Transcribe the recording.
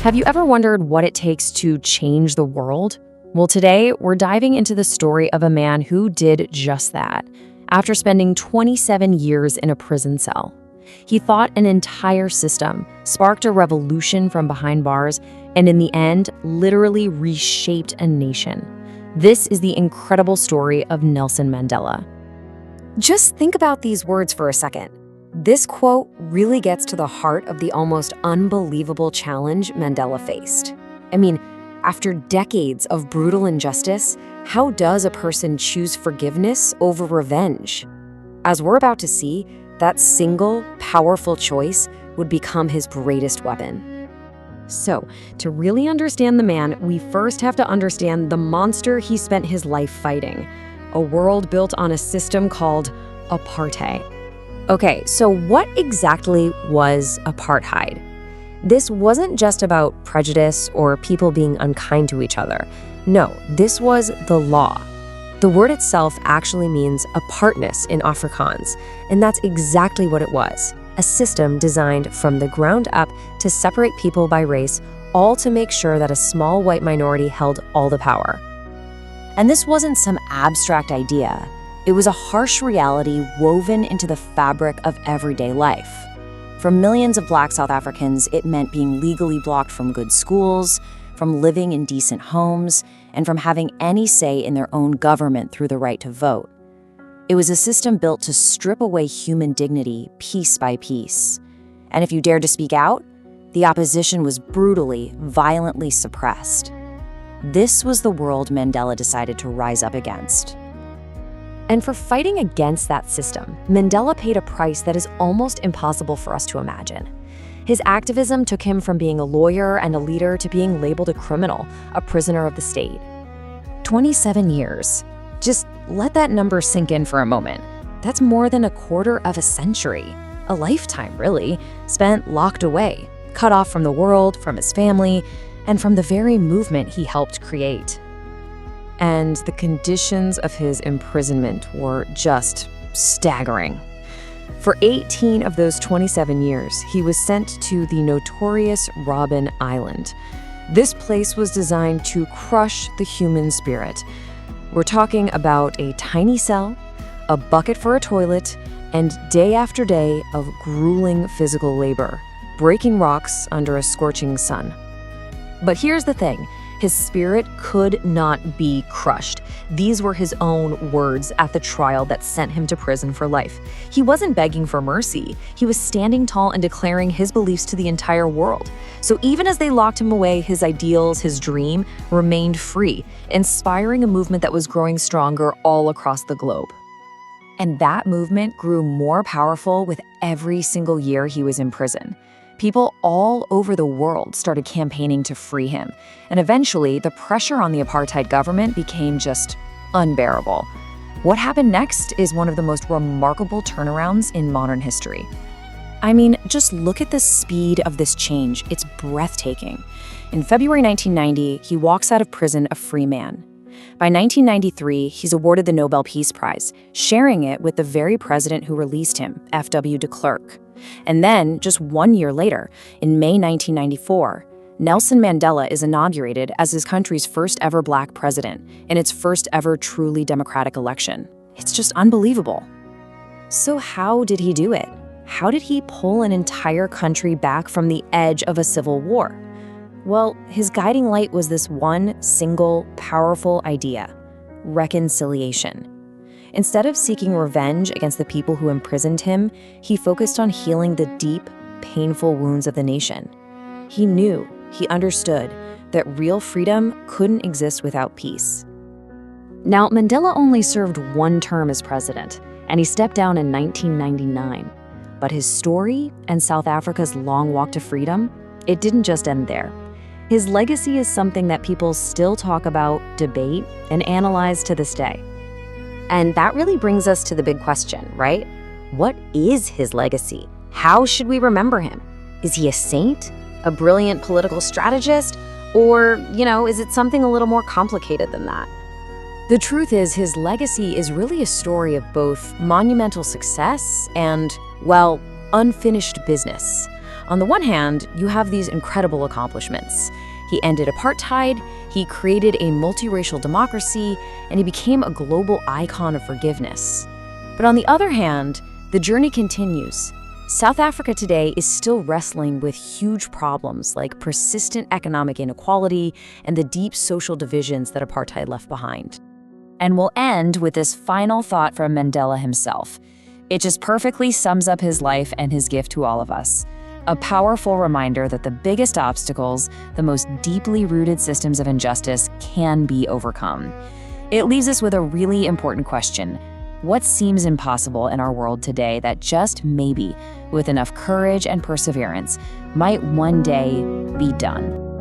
Have you ever wondered what it takes to change the world? Well, today we're diving into the story of a man who did just that. After spending 27 years in a prison cell, he fought an entire system, sparked a revolution from behind bars, and in the end, literally reshaped a nation. This is the incredible story of Nelson Mandela. Just think about these words for a second. This quote really gets to the heart of the almost unbelievable challenge Mandela faced. I mean, after decades of brutal injustice, how does a person choose forgiveness over revenge? As we're about to see, that single, powerful choice would become his greatest weapon. So, to really understand the man, we first have to understand the monster he spent his life fighting, a world built on a system called apartheid. Okay, so what exactly was apartheid? This wasn't just about prejudice or people being unkind to each other. No, this was the law. The word itself actually means apartness in Afrikaans, and that's exactly what it was. A system designed from the ground up to separate people by race, all to make sure that a small white minority held all the power. And this wasn't some abstract idea. It was a harsh reality woven into the fabric of everyday life. For millions of Black South Africans, it meant being legally blocked from good schools, from living in decent homes, and from having any say in their own government through the right to vote. It was a system built to strip away human dignity piece by piece. And if you dared to speak out, the opposition was brutally, violently suppressed. This was the world Mandela decided to rise up against. And for fighting against that system, Mandela paid a price that is almost impossible for us to imagine. His activism took him from being a lawyer and a leader to being labeled a criminal, a prisoner of the state. 27 years. Just let that number sink in for a moment. That's more than a quarter of a century. A lifetime, really, spent locked away, cut off from the world, from his family, and from the very movement he helped create. And the conditions of his imprisonment were just staggering. For 18 of those 27 years, he was sent to the notorious Robben Island. This place was designed to crush the human spirit. We're talking about a tiny cell, a bucket for a toilet, and day after day of grueling physical labor, breaking rocks under a scorching sun. But here's the thing. His spirit could not be crushed. These were his own words at the trial that sent him to prison for life. He wasn't begging for mercy. He was standing tall and declaring his beliefs to the entire world. So even as they locked him away, his ideals, his dream, remained free, inspiring a movement that was growing stronger all across the globe. And that movement grew more powerful with every single year he was in prison. People all over the world started campaigning to free him, and eventually the pressure on the apartheid government became just unbearable. What happened next is one of the most remarkable turnarounds in modern history. I mean, just look at the speed of this change. It's breathtaking. In February 1990, he walks out of prison a free man. By 1993, he's awarded the Nobel Peace Prize, sharing it with the very president who released him, F.W. de Klerk. And then, just 1 year later, in May 1994, Nelson Mandela is inaugurated as his country's first ever Black president in its first ever truly democratic election. It's just unbelievable. So how did he do it? How did he pull an entire country back from the edge of a civil war? Well, his guiding light was this one single, powerful idea: reconciliation. Instead of seeking revenge against the people who imprisoned him, he focused on healing the deep, painful wounds of the nation. He knew, he understood, that real freedom couldn't exist without peace. Now, Mandela only served one term as president, and he stepped down in 1999. But his story and South Africa's long walk to freedom, it didn't just end there. His legacy is something that people still talk about, debate, and analyze to this day. And that really brings us to the big question, right? What is his legacy? How should we remember him? Is he a saint? A brilliant political strategist? Or, is it something a little more complicated than that? The truth is, his legacy is really a story of both monumental success and, well, unfinished business. On the one hand, you have these incredible accomplishments. He ended apartheid, he created a multiracial democracy, and he became a global icon of forgiveness. But on the other hand, the journey continues. South Africa today is still wrestling with huge problems like persistent economic inequality and the deep social divisions that apartheid left behind. And we'll end with this final thought from Mandela himself. It just perfectly sums up his life and his gift to all of us. A powerful reminder that the biggest obstacles, the most deeply rooted systems of injustice, can be overcome. It leaves us with a really important question. What seems impossible in our world today that just maybe, with enough courage and perseverance, might one day be done?